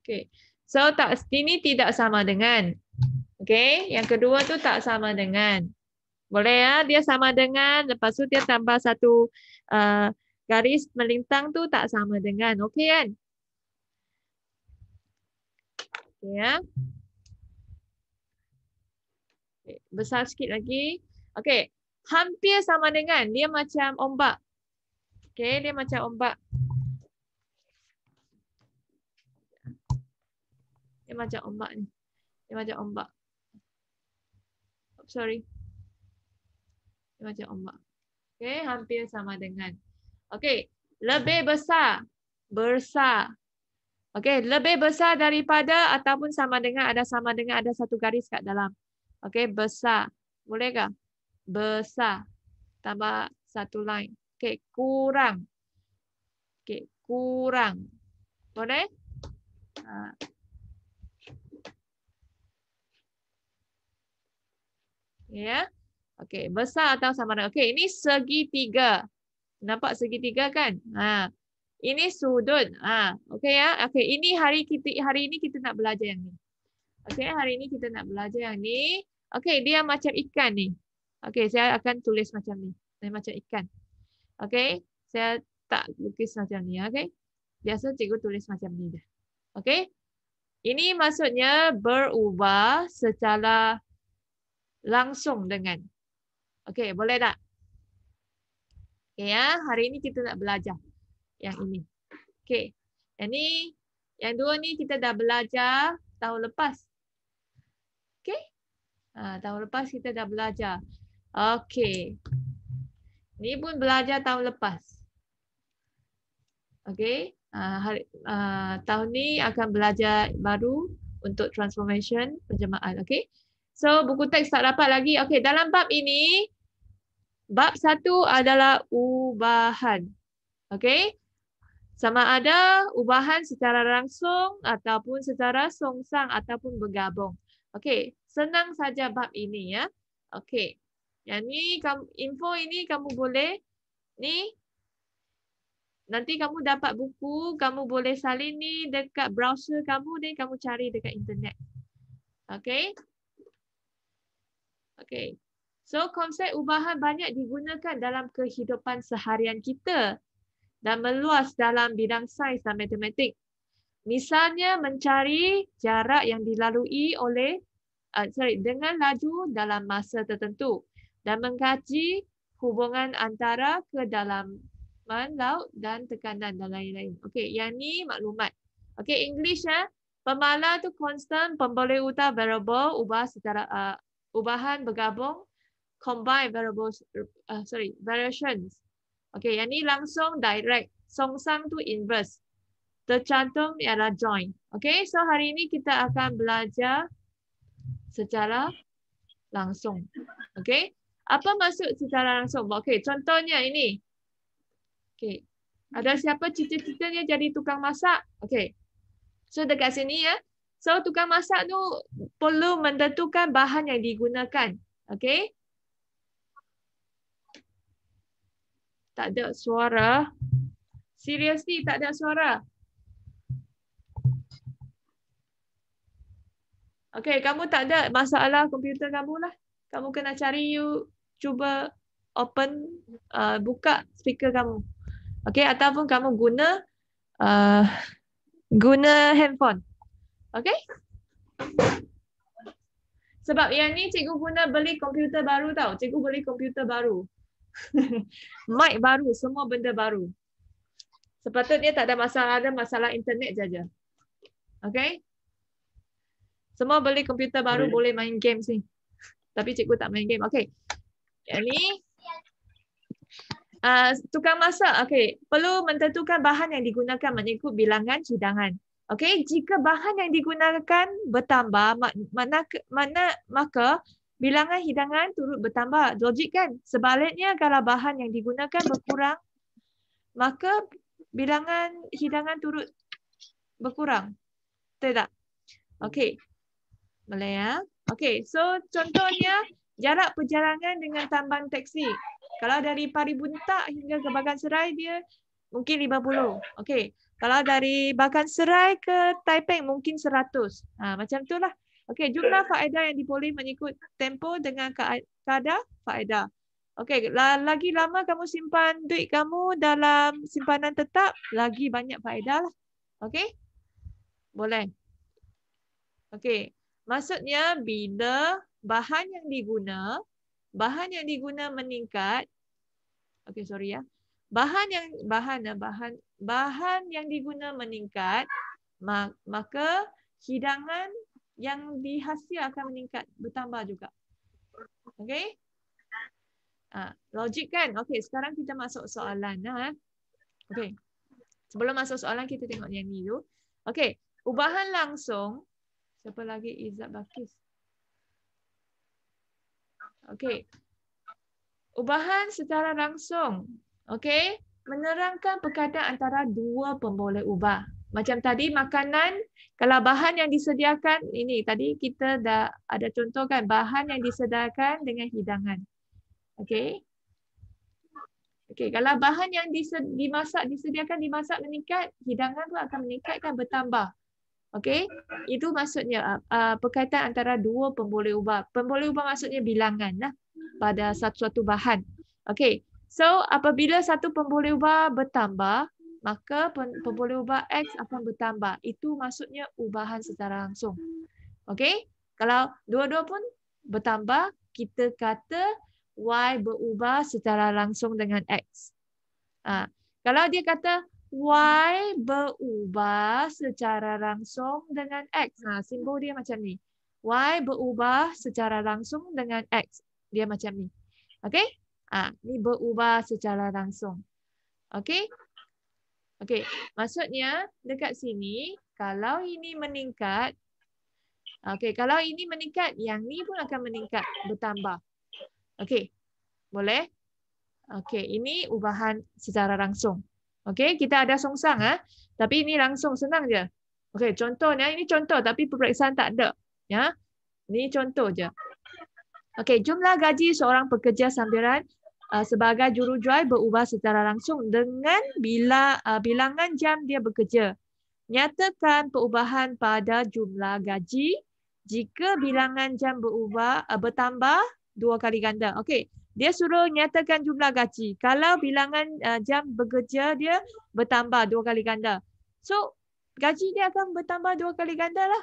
Okay. So tak ini tidak sama dengan. Okay. Yang kedua tu tak sama dengan. Boleh ya? Dia sama dengan. Lepas tu dia tambah satu garis melintang tu tak sama dengan. Okay kan? Okay, ya. Okay. Besar sikit lagi. Okay. Hampir sama dengan. Dia macam ombak. Okay. Dia macam ombak. Dia macam ombak ni. Dia macam ombak. Oh, sorry. Dia macam ombak. Okay. Hampir sama dengan. Okay. Lebih besar. Besar. Okay. Lebih besar daripada ataupun sama dengan. Ada sama dengan. Ada satu garis kat dalam. Okay. Besar. Boleh ke? Besar. Tambah satu line. Okay. Kurang. Okay. Kurang. Boleh? Ya. Okey, besar atau sama dengan. Okey, ini segitiga. Nampak segitiga kan? Ini sudut. Okey ya. Okey, ini hari ini kita nak belajar yang ni. Okey, hari ini kita nak belajar yang ni. Okey, dia macam ikan ni. Okey, saya akan tulis macam ni. Dia macam ikan. Okey, saya tak lukis macam ni, okey? Biasa cikgu tulis macam ni dah. Okey? Ini maksudnya berubah secara langsung dengan. Okey, boleh tak? Okey ya, hari ini kita nak belajar yang ini. Okey. Yang ni, yang dua ni kita dah belajar tahun lepas. Okey? Tahun lepas kita dah belajar. Okey. Ni pun belajar tahun lepas. Okey. Tahun ni akan belajar baru untuk transformation penjemahan. Okey. So, buku teks tak dapat lagi. Okey, dalam bab ini, bab 1 adalah ubahan. Okey. Sama ada ubahan secara langsung ataupun secara songsang ataupun bergabung. Okey, senang saja bab ini ya. Okey. Yang ni info ini kamu boleh ni nanti kamu dapat buku, kamu boleh salin ni dekat browser kamu dan kamu cari dekat internet. Okey. Okey. So konsep ubahan banyak digunakan dalam kehidupan seharian kita dan meluas dalam bidang sains dan matematik. Misalnya mencari jarak yang dilalui oleh dengan laju dalam masa tertentu dan mengkaji hubungan antara kedalaman laut dan tekanan dan lain-lain. Okey, yang ni maklumat. Okey, English ya. Pemala tu constant, pemboleh utah variable, ubahan bergabung, combine variables, variations. Okey, yang ni langsung direct. Songsang tu inverse. Tercantum ialah join. Okey, so hari ini kita akan belajar secara langsung. Okey, apa maksud secara langsung? Okey, contohnya ini. Okey, ada siapa cita-citanya jadi tukang masak? Okey, so dekat sini ya. So tukang masak tu perlu menentukan bahan yang digunakan. Okey. Tak ada suara. Seriously, tak ada suara. Okey, kamu tak ada masalah komputer kamu lah. Kamu kena cari cuba open, buka speaker kamu. Okey, ataupun kamu guna handphone. Okey? Sebab yang ni cikgu guna beli komputer baru tau. Cikgu beli komputer baru. Mic baru, semua benda baru. Sepatutnya tak ada masalah internet saja. Okey? Semua beli komputer baru boleh main game ni. Tapi cikgu tak main game. Okey. Yang ni tukang masak. Okey, perlu menentukan bahan yang digunakan mengikut bilangan hidangan. Okey, jika bahan yang digunakan bertambah, maka bilangan hidangan turut bertambah. Logik kan? Sebaliknya kalau bahan yang digunakan berkurang, maka bilangan hidangan turut berkurang. Betul tak? Okey. Boleh ya? Okey, so contohnya jarak perjalanan dengan tambang teksi. Kalau dari Paribunta hingga ke Bagan Serai dia mungkin 50. Okey. Kalau dari Bagan Serai ke Taiping mungkin 100. Macam itulah. Okey, jumlah faedah yang diboleh mengikut tempoh dengan kadar faedah. Okey, lagi lama kamu simpan duit kamu dalam simpanan tetap, lagi banyak faedah lah. Okey? Boleh. Okey. Maksudnya bila bahan yang diguna meningkat. Okey, sorry ya. Bahan yang diguna meningkat, maka hidangan yang dihasil akan meningkat, bertambah juga. Okey? Logik kan? Okey, sekarang kita masuk soalan. Okey. Sebelum masuk soalan, kita tengok yang ni dulu. Okey, ubahan langsung. Siapa lagi? Izzat Bakis. Okey. Ubahan secara langsung. Okey, menerangkan perkaitan antara dua pemboleh ubah. Macam tadi makanan, kalau bahan yang disediakan, ini tadi kita dah ada contoh kan, bahan yang disediakan dengan hidangan. Okey. Okey, kalau bahan yang disediakan dimasak meningkat, hidangan pun akan meningkat kan, bertambah. Okey, itu maksudnya perkaitan antara dua pemboleh ubah. Pemboleh ubah maksudnya bilangan lah pada satu-satu bahan. Okey, so apabila satu pemboleh ubah bertambah, maka pemboleh ubah X akan bertambah. Itu maksudnya ubahan secara langsung. Okey, kalau dua-dua pun bertambah, kita kata Y berubah secara langsung dengan X. Kalau dia kata Y berubah secara langsung dengan X. Simbol dia macam ni. Y berubah secara langsung dengan X. Dia macam ni. Okey? Ni berubah secara langsung. Okey? Okey. Maksudnya dekat sini, kalau ini meningkat, kalau ini meningkat, yang ni pun akan meningkat, bertambah. Okey. Boleh? Okey, ini ubahan secara langsung. Okey, kita ada songsang tapi ini langsung, senang je. Okey, contohnya ini contoh tapi peperiksaan tak ada. Ya. Ini contoh je. Okey, jumlah gaji seorang pekerja sambilan sebagai jurujual berubah secara langsung dengan bilangan jam dia bekerja. Nyatakan perubahan pada jumlah gaji jika bilangan jam bertambah 2 kali ganda. Okey. Dia suruh nyatakan jumlah gaji. Kalau bilangan jam bekerja dia bertambah 2 kali ganda. So, gaji dia akan bertambah 2 kali ganda lah.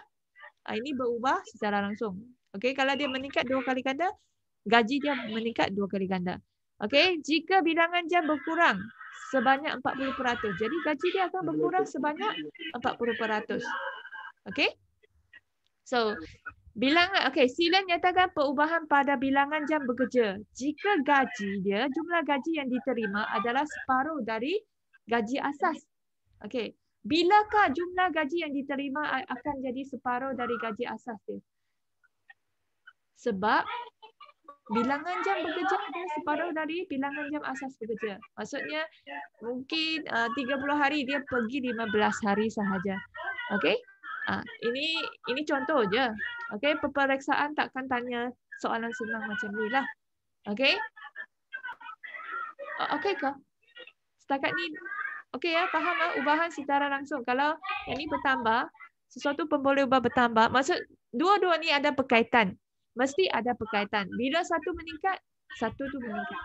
Ini berubah secara langsung. Okey, kalau dia meningkat 2 kali ganda, gaji dia meningkat 2 kali ganda. Okey, jika bilangan jam berkurang sebanyak 40%. Jadi, gaji dia akan berkurang sebanyak 40%. Okey? So, sila nyatakan perubahan pada bilangan jam bekerja. Jika gaji dia, jumlah gaji yang diterima adalah separuh dari gaji asas. Okey. Bilakah jumlah gaji yang diterima akan jadi separuh dari gaji asas dia? Sebab bilangan jam bekerja adalah separuh dari bilangan jam asas bekerja. Maksudnya mungkin 30 hari dia pergi 15 hari sahaja. Okey? Ini contoh je. Okey, peperiksaan takkan tanya soalan senang macam ni lah. Okey? Okey ke? Setakat ni okey ya, faham ubahan secara langsung. Kalau yang ni bertambah, sesuatu pun boleh ubah bertambah. Maksud dua-dua ni ada berkaitan. Mesti ada berkaitan. Bila satu meningkat, satu tu meningkat.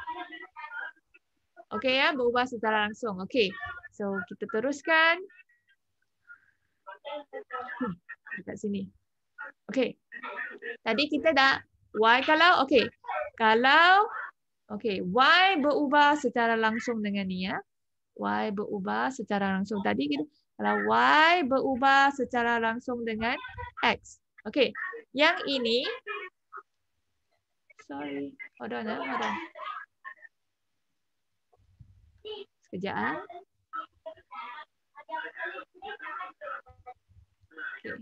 Okey ya, berubah secara langsung. Okey. So, kita teruskan. Dekat sini. Okey. Tadi kita dah Y kalau Y berubah secara langsung dengan ni ya. Y berubah secara langsung. Tadi kita kalau Y berubah secara langsung dengan X. Okey. Yang ini hold on. Sekejap. Okay.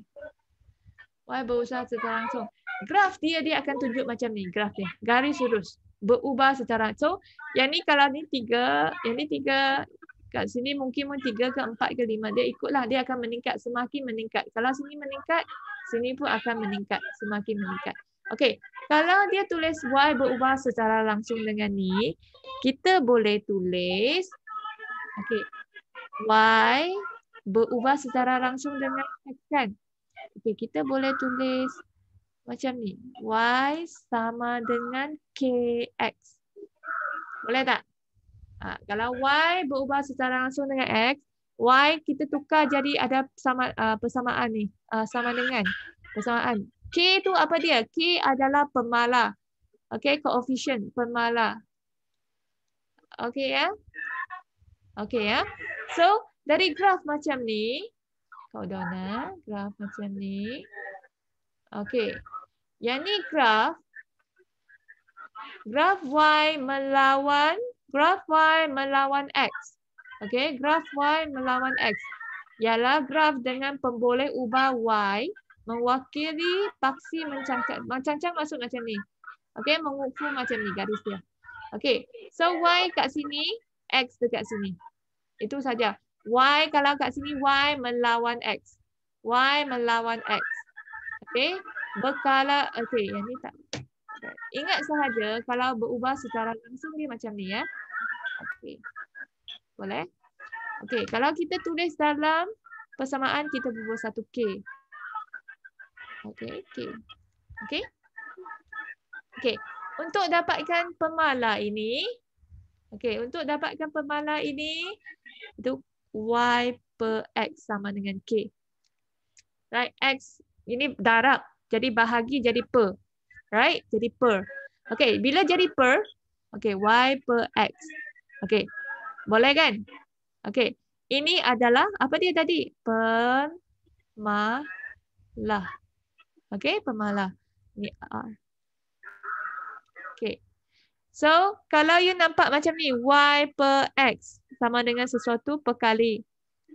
Y berusaha secara langsung. Graf dia akan tunjuk macam ni. Graf dia. Garis lurus. Berubah secara. So, yang ni kalau ni 3, yang ni 3, kat sini mungkin 3 ke 4 ke 5. Dia ikutlah. Dia akan meningkat. Semakin meningkat. Kalau sini meningkat, sini pun akan meningkat. Semakin meningkat. Okey. Kalau dia tulis Y berubah secara langsung dengan ni, kita boleh tulis. Okey. Y berubah secara langsung dengan X kan? Okey, kita boleh tulis macam ni. Y sama dengan KX. Boleh tak? Kalau Y berubah secara langsung dengan X, Y kita tukar jadi ada persamaan ni. Sama dengan persamaan. K tu apa dia? K adalah pemala. Okey, koefisien pemala. Okey ya? Okey ya. So, dari graf macam ni, kau Donna, graf macam ni. Okey. Yang ni graf Y melawan X. Okey, graf Y melawan X. Ialah graf dengan pemboleh ubah Y mewakili paksi mencangkang. Mencangkang maksud macam ni. Okey, mengukur macam ni garis dia. Okey, so Y kat sini, X dekat sini. Itu saja. Y kalau kat sini Y melawan X. Y melawan X. Okey, berkala okey, yang ni tak. Ingat sahaja kalau berubah secara langsung dia macam ni ya. Okey. Boleh? Okey, kalau kita tulis dalam persamaan kita bubuh satu K. Okey, K. Okey? Okey, untuk dapatkan pemala ini, itu Y per X sama dengan K. Right, X ini darab, jadi bahagi jadi per. Right, jadi per. Okey, bila jadi per, okey, Y per X. Okey, boleh kan? Okey, ini adalah, apa dia tadi? Pemalah. Okey, pemalah. Ini R. Okey. So, kalau you nampak macam ni, Y per X sama dengan sesuatu perkali.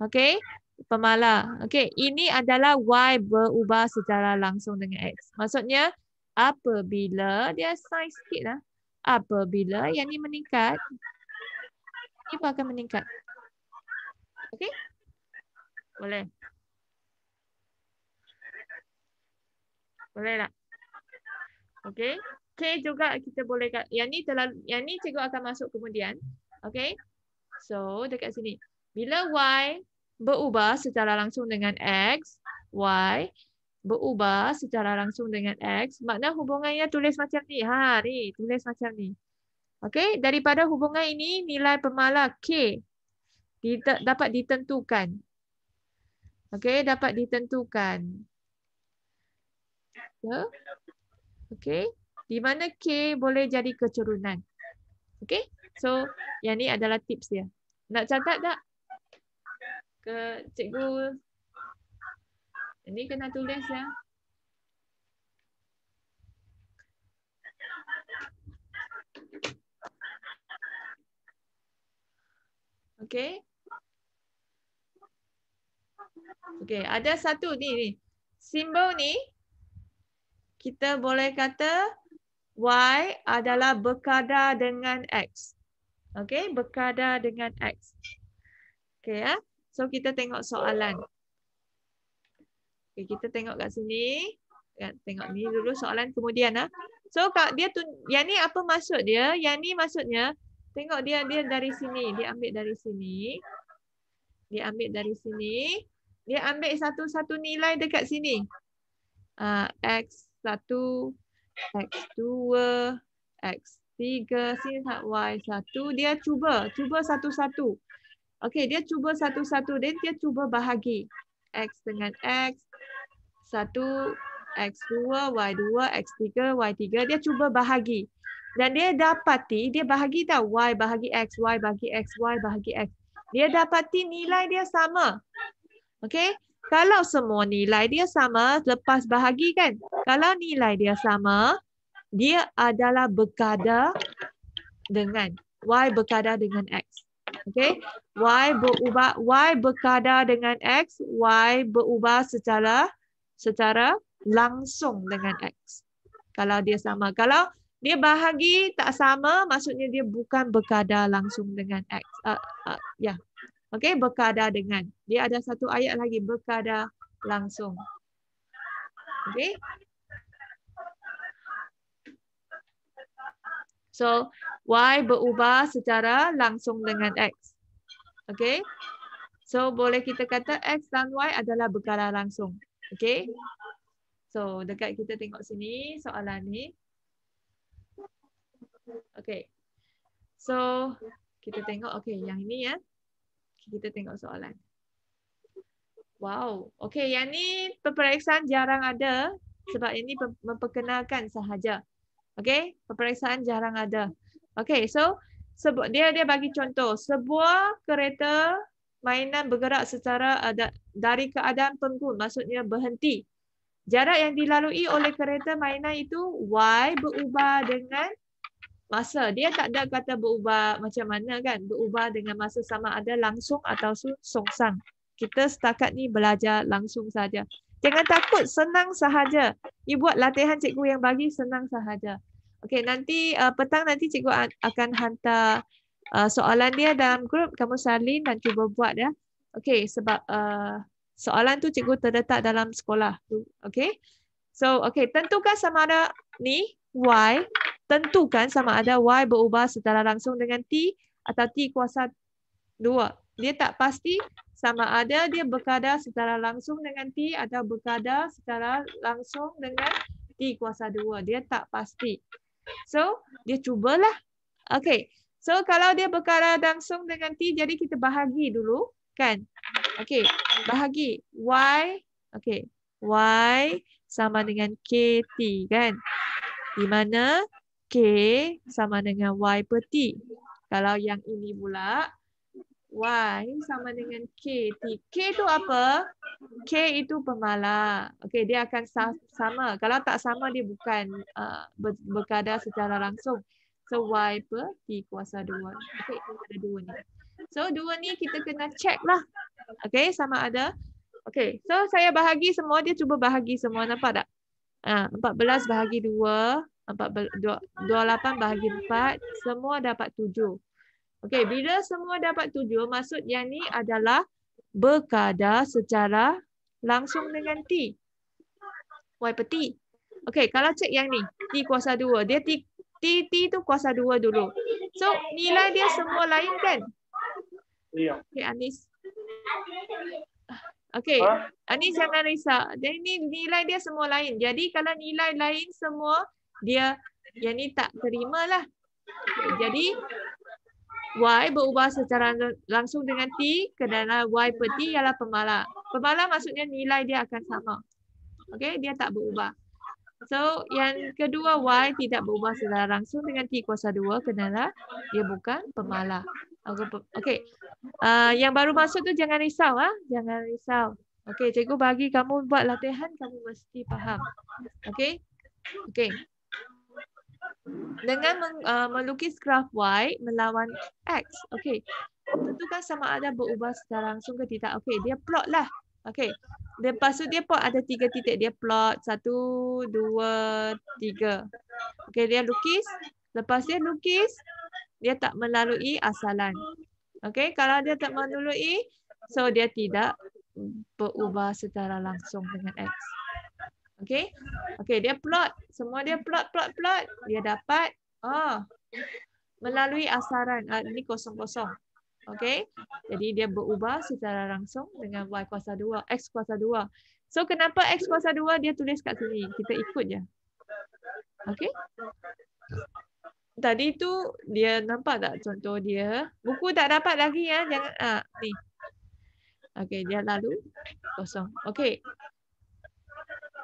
Okey, pemala. Okey, ini adalah Y berubah secara langsung dengan X. Maksudnya, apabila, dia saiz sikit lah. Apabila yang ni meningkat, ini pun akan meningkat. Okey? Boleh? Boleh tak? Okey. K juga kita boleh, yang ni cikgu akan masuk kemudian. Okey. So, dekat sini. Bila Y berubah secara langsung dengan X, Y berubah secara langsung dengan X, makna hubungannya tulis macam ni. Ni, tulis macam ni. Okey, daripada hubungan ini, nilai pemala K dapat ditentukan. Okey, dapat ditentukan. Ya. Okey. Di mana K boleh jadi keturunan. Okey? So, yang ni adalah tips dia. Nak catat tak? Ke cikgu? Ini kena tulis ya. Okey? Okey, ada satu ni. Simbol ni, kita boleh kata Y adalah berkadar dengan X. Okey, berkadar dengan X. Okey ya. So kita tengok soalan. Okey, kita tengok kat sini. Ya, tengok ni dulu soalan kemudian ah. So dia yang ni apa maksud dia? Yang ni maksudnya tengok dia dari sini, dia ambil dari sini. Dia ambil dari sini. Dia ambil satu-satu nilai dekat sini. X1, X2, X3, sini Y1. Dia cuba satu-satu. Okey, dia cuba satu-satu. Dia cuba bahagi. X dengan X. 1, X2, Y2, X3, Y3. Dia cuba bahagi. Dan dia dapati, dia bahagi tahu Y bahagi X, Y bahagi X, Y bahagi X. Dia dapati nilai dia sama. Okey? Kalau semua nilai dia sama, lepas bahagi kan? Kalau nilai dia sama, dia adalah berkadar dengan Y berkadar dengan X. Okey? Y berkadar dengan X, Y berubah secara langsung dengan X. Kalau dia sama. Kalau dia bahagi tak sama, maksudnya dia bukan berkadar langsung dengan X. Ya. Okey, berkadar dengan. Dia ada satu ayat lagi, berkadar langsung. Okey. So, Y berubah secara langsung dengan X. Okey. So boleh kita kata X dan Y adalah berkala langsung. Okay. So dekat kita tengok sini soalan ni. Okay. So kita tengok yang ini ya. Kita tengok soalan. Wow. Okay, yang ni peperiksaan jarang ada sebab ini memperkenalkan sahaja. Okay, peperiksaan jarang ada. Okay, so dia bagi contoh sebuah kereta mainan bergerak secara dari keadaan penggun, maksudnya berhenti. Jarak yang dilalui oleh kereta mainan itu Y berubah dengan masa. Dia tak ada kata berubah macam mana kan? Berubah dengan masa sama ada langsung atau songsang. Kita setakat ni belajar langsung saja. Jangan takut, senang sahaja. You buat latihan cikgu yang bagi senang sahaja. Okey, nanti petang nanti cikgu akan hantar soalan dia dalam grup. Kamu salin dan cuba buat ya. Okey, sebab soalan tu cikgu terletak dalam sekolah tu. Okey. So, tentukan sama ada ni Y. Tentukan sama ada Y berubah secara langsung dengan T atau T kuasa 2. Dia tak pasti sama ada dia berkadar secara langsung dengan T atau berkadar secara langsung dengan T kuasa 2. Dia tak pasti. So, dia cubalah. Okay. So, kalau dia berkadar langsung dengan T, jadi kita bahagi dulu. Kan? Okay. Bahagi. Y. Okay. Y sama dengan KT. Kan? Di mana K sama dengan Y per T. Kalau yang ini pula, Y sama dengan KT. K itu apa? K itu pemala. Okey, dia akan sama. Kalau tak sama, dia bukan berkadar secara langsung. So, Y per T kuasa 2. Okey, ada 2 ni. So, 2 ni kita kena check lah. Okey, sama ada. Okey, so saya bahagi semua. Dia cuba bahagi semua. Nampak tak? 14 bahagi 2. 28 bahagi 4. Semua dapat 7. Okey, bila semua dapat 7, maksud yang ni adalah berkadar secara langsung dengan T. Y per T. Okey, kalau cek yang ni, T kuasa 2. Dia T tu kuasa 2 dulu. So, nilai dia semua lain kan? Iya. Okey, Anis. Okey, Anis jangan risau. Jadi ni nilai dia semua lain. Jadi kalau nilai lain semua, dia yang ni tak terima lah. Okay, jadi Y berubah secara langsung dengan T kerana Y per T ialah pemala. Pemala maksudnya nilai dia akan sama. Okey, dia tak berubah. So, yang kedua Y tidak berubah secara langsung dengan T kuasa 2 kerana dia bukan pemala. Okey. Yang baru masuk tu jangan risau jangan risau. Okey, cikgu bagi kamu buat latihan, kamu mesti faham. Okey? Okey. Dengan melukis graf Y melawan X. Okey. Tentukan sama ada berubah secara langsung ke tidak. Okey, dia plot lah. Okey. Lepas tu dia plot ada 3 titik. Dia plot 1, 2, 3. Okey, dia lukis. Lepas dia lukis, dia tak melalui asalan. Okey, kalau dia tak melalui, so dia tidak berubah secara langsung dengan X. Okey. Okey, dia plot. Semua dia plot. Dia dapat melalui asaran. Ini kosong-kosong. Okey. Jadi dia berubah secara langsung dengan Y kuasa 2, X kuasa 2. So kenapa X kuasa 2 dia tulis kat sini? Kita ikut je. Okey. Tadi tu dia nampak tak contoh dia? Buku tak dapat lagi ya. Jangan ni. Okey, dia lalu kosong. Okey.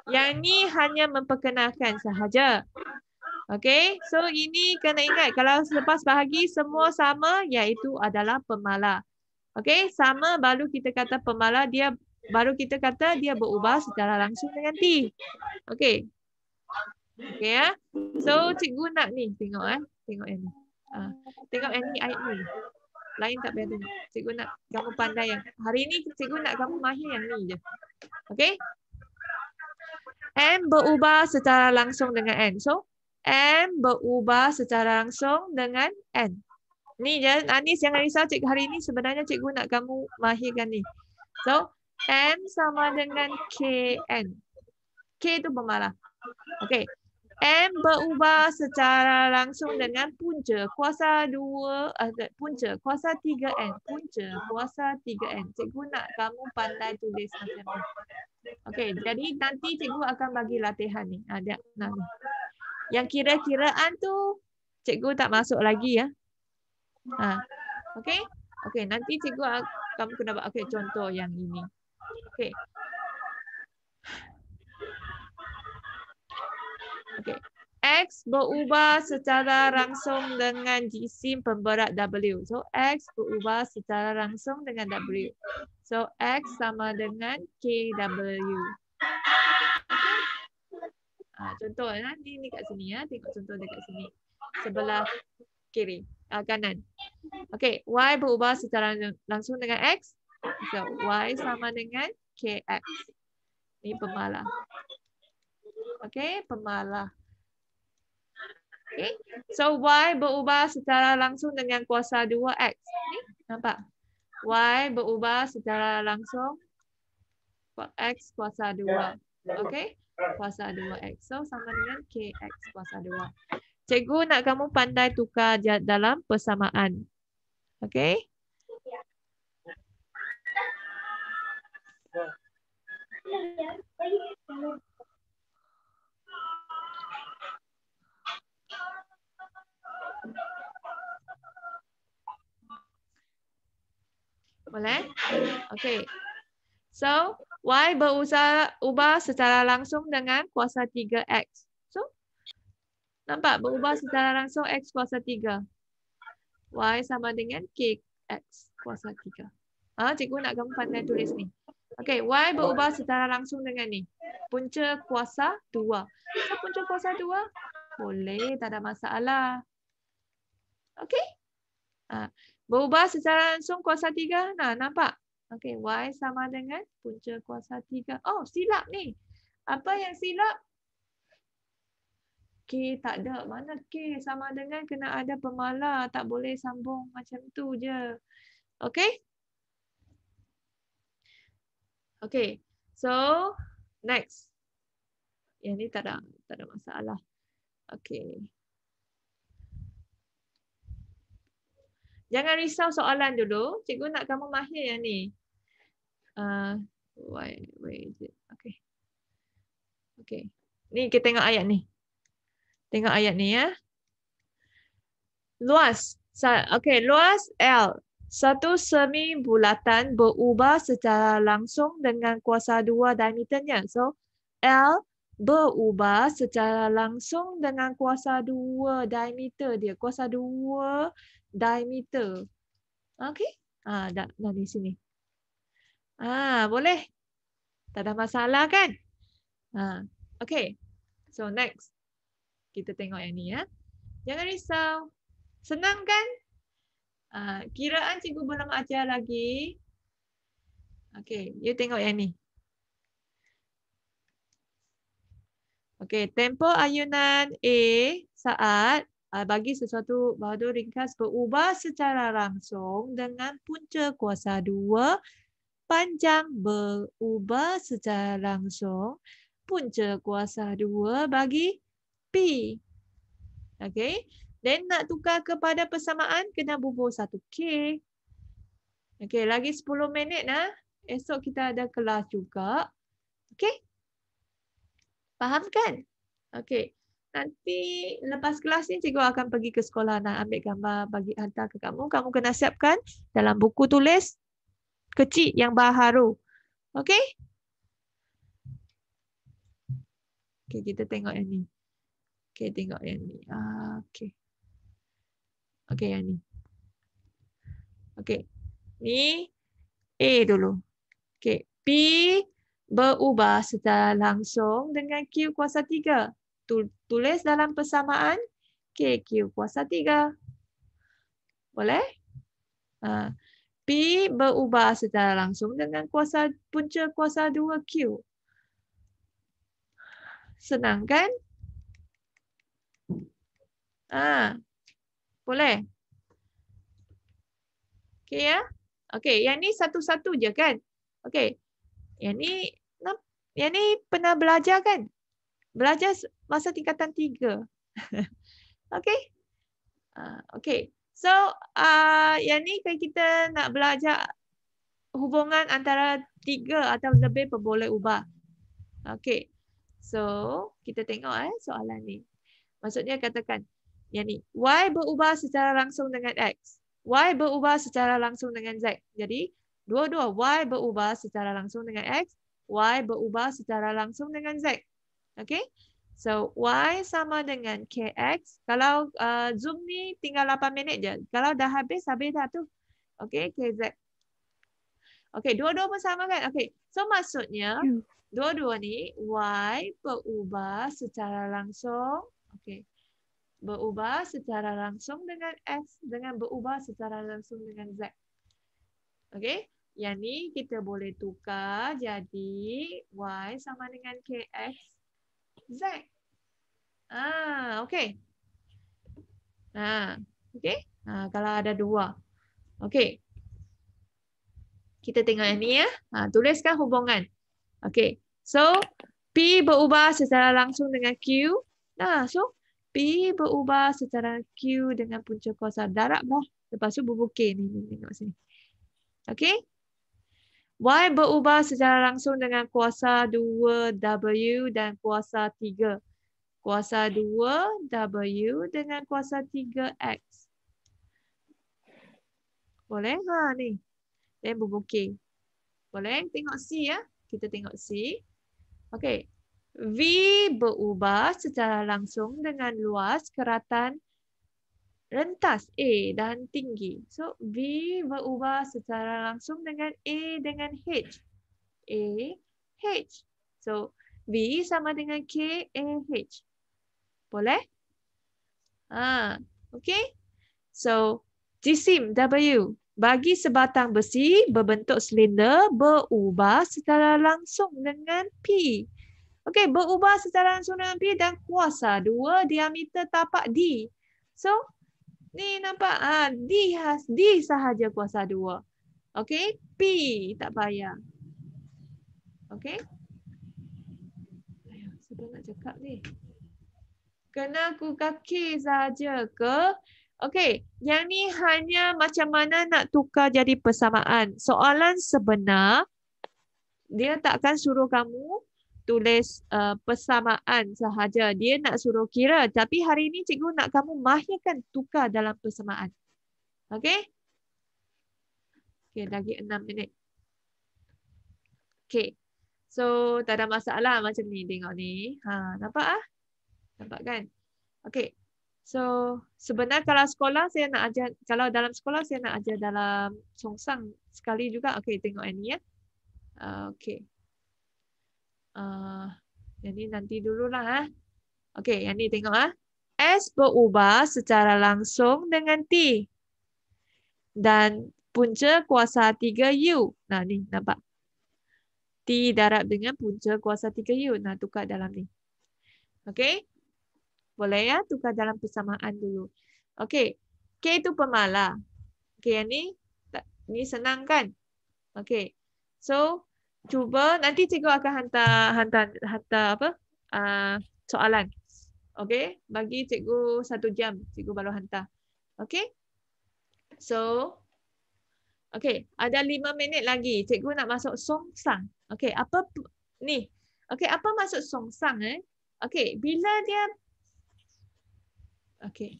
Yang ni hanya memperkenalkan sahaja. Okey, so ini kena ingat kalau selepas bahagi semua sama iaitu adalah pemala. Okey, sama baru kita kata pemala, baru kita kata dia berubah secara langsung dengan T. Okey. Okey ya. So cikgu nak ni tengok tengok yang ni. Tengok yang ni ayat ni. Lain tak payah tengok. Cikgu nak kamu pandai yang hari ni cikgu nak kamu mahir yang ni je. Okey? M berubah secara langsung dengan N. So, M berubah secara langsung dengan N. Ni je, Anis jangan risau cikgu hari ni sebenarnya cikgu nak kamu mahirkan ni. So, M sama dengan KN. K itu pemala. Okey. M berubah secara langsung dengan punca kuasa 2, punca kuasa 3N. Punca kuasa 3N. Cikgu nak kamu pandai tulis macam ni. Okey, jadi nanti cikgu akan bagi latihan ni. Ada nah ni. Yang kira-kiraan tu cikgu tak masuk lagi ya. Okey. Okey, nanti cikgu kamu kena buat contoh yang ini. Okey. Okey. X berubah secara langsung dengan jisim pemberat W. So, X berubah secara langsung dengan W. So, X sama dengan KW. Contoh nanti ni kat sini ya. Tengok contoh dekat sini. Sebelah kiri, kanan. Okey, Y berubah secara langsung dengan X. So, Y sama dengan KX. Ini pemalah. Okey, pemalah. Okay. So, Y berubah secara langsung dengan kuasa 2X. Ni, nampak? Y berubah secara langsung X kuasa 2. Okay? Kuasa 2X. So, sama dengan KX kuasa 2. Cikgu nak kamu pandai tukar dalam persamaan. Okay? Boleh? Okay. So, Y berubah secara langsung dengan kuasa 3X. So, nampak? Berubah secara langsung X kuasa 3. Y sama dengan KX kuasa 3. Cikgu nak kamu pandai tulis ni. Okay, Y berubah secara langsung dengan ni. Punca kuasa 2. So, punca kuasa 2? Boleh, tak ada masalah. Okay. Berubah secara langsung kuasa 3. Nah, nampak? Okay, Y sama dengan punca kuasa 3. Oh, silap ni. Apa yang silap? K tak ada. Mana K sama dengan kena ada pemalah. Tak boleh sambung macam tu je. Okay? Okay. So, next. Yang ni tak ada masalah. Okay. Jangan risau soalan dulu. Cikgu nak kamu mahir yang ni. Where is it? Okay. Okay. Ni kita tengok ayat ni. Tengok ayat ni ya. Luas. Okay, luas L. Satu semi bulatan berubah secara langsung dengan kuasa 2 diameternya. So, L berubah secara langsung dengan kuasa 2 diameter dia. Kuasa 2 diameter. Okay. Dah di sini. Boleh. Tak ada masalah kan? Okay. So, next. Kita tengok yang ni ya. Jangan risau. Senang kan? Kiraan cikgu belum ajar lagi. Okay, you tengok yang ni. Okay, tempoh ayunan A saat bagi sesuatu bahadur ringkas berubah secara langsung dengan punca kuasa 2, panjang berubah secara langsung punca kuasa 2 bagi P. Okay. Dan nak tukar kepada persamaan, kena bubuh 1K. Okay, lagi 10 minit lah. Esok kita ada kelas juga. Okay. Faham kan? Okay. Nanti lepas kelas ni, cikgu akan pergi ke sekolah nak ambil gambar bagi hantar ke kamu. Kamu kena siapkan dalam buku tulis kecil yang baharu. Okay? Okay, kita tengok yang ni. Okay, tengok yang ni. Okay. Okay, yang ni. Okay. Ni A dulu. Okay. P berubah secara langsung dengan Q kuasa 3. Tulis dalam persamaan KQ kuasa 3. Boleh? P berubah secara langsung dengan punca kuasa 2Q. Senang kan? Boleh? Okay ya? Okay, yang ni satu-satu je kan? Okay. Yang ni pernah belajar kan? Belajar masa tingkatan 3. Okey? Okey. So, yang ni kalau kita nak belajar hubungan antara 3 atau lebih pun boleh ubah. Okey. So, kita tengok soalan ni. Maksudnya katakan, yang ni, Y berubah secara langsung dengan X. Y berubah secara langsung dengan Z. Jadi, dua-dua Y berubah secara langsung dengan X. Y berubah secara langsung dengan Z. Okay? So, Y sama dengan KX. Kalau Zoom ni tinggal 8 minit je. Kalau dah habis dah tu. Okay, KZ. Okay, dua-dua pun sama kan? Okay, so maksudnya, dua-dua ni Y berubah secara langsung. Okay. Berubah secara langsung dengan X dengan berubah secara langsung dengan Z. Okey, yang ni kita boleh tukar jadi Y sama dengan KX Z. Okey. Okey. Kalau ada dua. Okey. Kita tengok yang ni ya. Tuliskan hubungan. Okey. So, P berubah secara langsung dengan Q. So P berubah secara Q dengan punca kuasa darab lah. Lepas tu berbukir ni. Tengok sini. Okey. Y berubah secara langsung dengan kuasa 2W dan kuasa 3. Kuasa 2W dengan kuasa 3X. Boleh? Ni. Dan berbukir. Boleh? Tengok C ya. Kita tengok C. Okey. V berubah secara langsung dengan luas keratan rentas A dan tinggi. So, V berubah secara langsung dengan A dengan H. A, H. So, V sama dengan K, A, H. Boleh? Okay. So, jisim W bagi sebatang besi berbentuk silinder berubah secara langsung dengan P. Okey, berubah secara langsung dengan P dan kuasa 2 diameter tapak D. So, ni nampak D sahaja kuasa 2. Okey, P tak payah. Okey. Siapa nak cakap ni? Kena ku kaki saja ke? Okey, yang ni hanya macam mana nak tukar jadi persamaan. Soalan sebenar, dia takkan suruh kamu tulis persamaan sahaja. Dia nak suruh kira. Tapi hari ini cikgu nak kamu mahirkan tukar dalam persamaan. Okey? Okey, lagi 6 minit. Okey. So, tak ada masalah macam ni. Tengok ni. Nampak? Nampak kan? Okey. So, sebenarnya kalau sekolah saya nak ajar, kalau dalam sekolah saya nak ajar dalam songsang sekali juga. Okey, tengok ini ya. Okey. Yang ni nanti dululah. Okey, yang ni tengok S berubah secara langsung dengan T. Dan punca kuasa 3U. Nah, ni nampak. T darab dengan punca kuasa 3U. Nah, tukar dalam ni. Okey. Boleh ya, tukar dalam persamaan dulu. Okey. K itu pemalas. Okey, yang ni senang kan? Okey. So, cuba nanti cikgu akan hantar apa? Soalan. Okey, bagi cikgu 1 jam, cikgu baru hantar. Okey. So, okey, ada 5 minit lagi. Cikgu nak masuk songsang. Okey, apa ni? Okey, apa maksud songsang Okey, bila dia okey.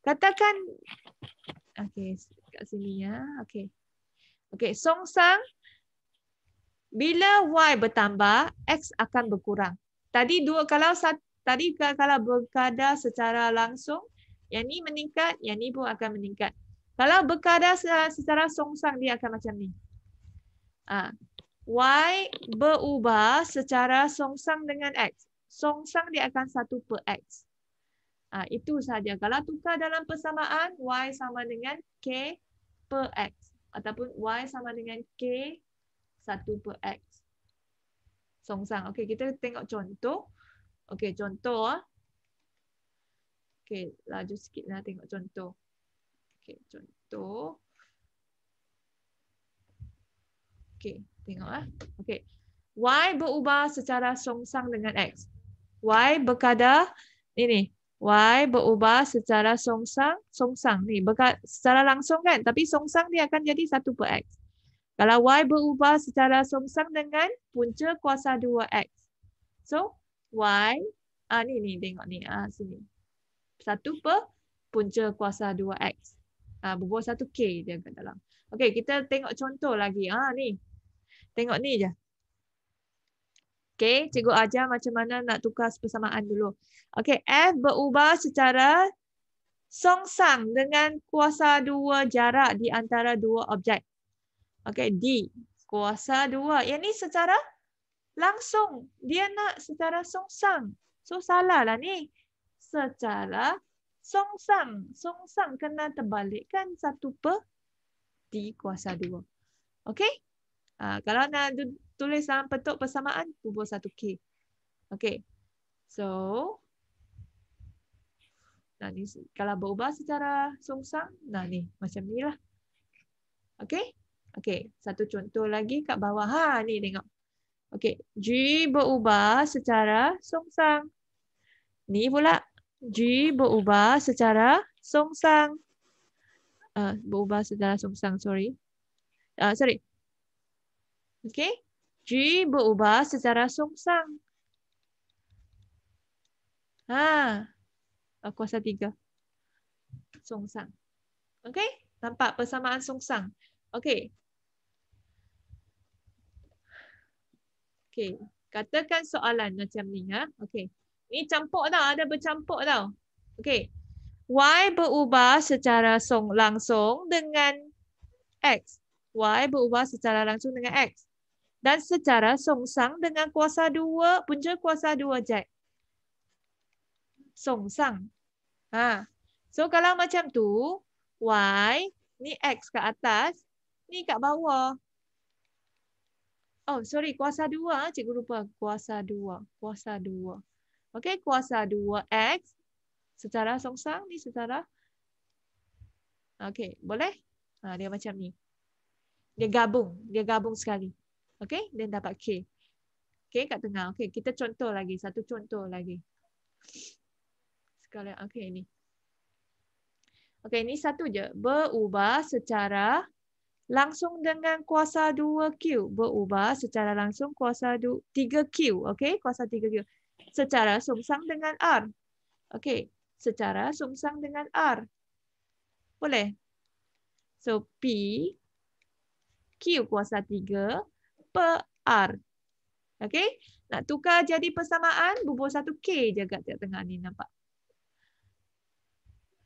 Katakan okey, kat sini ya. Okey. Okey, songsang bila Y bertambah, X akan berkurang. Tadi kalau berkadar secara langsung, yang ni meningkat, yang ni pun akan meningkat. Kalau berkadar secara songsang, dia akan macam ni. Y berubah secara songsang dengan X. Songsang dia akan 1/X. Itu saja. Kalau tukar dalam persamaan, Y sama dengan K/X. Ataupun Y sama dengan K 1/X. Songsang. Okey, kita tengok contoh. Okey, contoh. Okey, laju sikit lah tengok contoh. Okey, contoh. Okey, tengok Okey. Y berubah secara songsang dengan X. Y berkadar ini. Y berubah secara songsang. Songsang ni secara langsung kan. Tapi songsang dia akan jadi 1 per X. Kalau Y berubah secara songsang dengan punca kuasa 2X. So, Y, ni tengok ni. Sini. 1 per punca kuasa 2X. Berbuah 1K dia kat dalam. Okey, kita tengok contoh lagi. Ni. Tengok ni je. Okey, cikgu ajar macam mana nak tukar persamaan dulu. Okey, F berubah secara songsang dengan kuasa 2 jarak di antara 2 objek. Okey, D. Kuasa 2. Yang ni secara langsung. Dia nak secara songsang. So, salah lah ni. Secara songsang. Songsang kena terbalikkan 1 per D kuasa 2. Okey? Kalau nak tulis dalam bentuk persamaan, kubur 1K. Okey. So, ni, kalau berubah secara songsang, ni macam ni lah. Okey? Okey, satu contoh lagi kat bawah. Ni tengok. Okey, G berubah secara songsang. Ni pula. G berubah secara songsang. Berubah secara songsang, sorry. Okey. G berubah secara songsang. Kuasa 3. Songsang. Okey? Nampak persamaan songsang. Okey. Okey. Katakan soalan macam ni. Okey. Ni campur tau. Ada bercampur tau. Okey. Y berubah secara langsung dengan X. Y berubah secara langsung dengan X. Dan secara songsang dengan kuasa 2, punca kuasa 2 Z. Songsang. So kalau macam tu, Y, ni X kat atas, ni kat bawah. Oh, sorry, kuasa 2. Cikgu lupa. Kuasa 2. Kuasa 2. Okey, kuasa 2X secara songsang, ni secara. Okey, boleh? Dia macam ni. Dia gabung sekali. Okey, dan dapat K. Okey, kat tengah. Okey, kita contoh lagi. Satu contoh lagi. Sekalian, okey ni. Okey, ni satu je. Berubah secara langsung dengan kuasa 2Q. Berubah secara langsung kuasa 3Q. Okey, kuasa 3Q. Secara songsang dengan R. Okey, secara songsang dengan R. Boleh? So, P, Q kuasa 3 per R. Okey? Nak tukar jadi persamaan, bubuh 1K je kat tengah ni, nampak?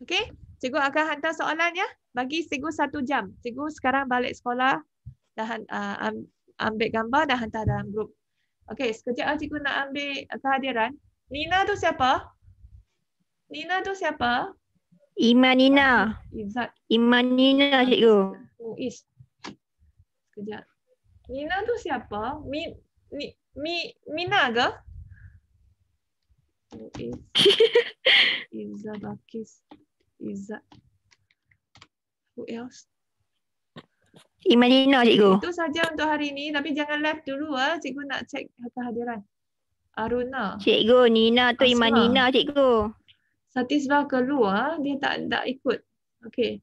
Okey? Cikgu akan hantar soalan ya. Bagi cikgu 1 jam. Cikgu sekarang balik sekolah, dah ambil gambar, dah hantar dalam grup. Okey, sekejap cikgu nak ambil kehadiran. Nina tu siapa? Nina tu siapa? Imanina. Izzat. Imanina cikgu. Muiz. Sekejap. Nina tu siapa? Mina ke? Muiz. Izzat Bakis. Izzat. Who else? Imanina cikgu. Itu saja untuk hari ini. Tapi jangan live dulu. Cikgu nak cek kehadiran. Aruna. Cikgu, Nina tu Asma. Imanina cikgu. Satiswa keluar. Dia tak ikut. Okey.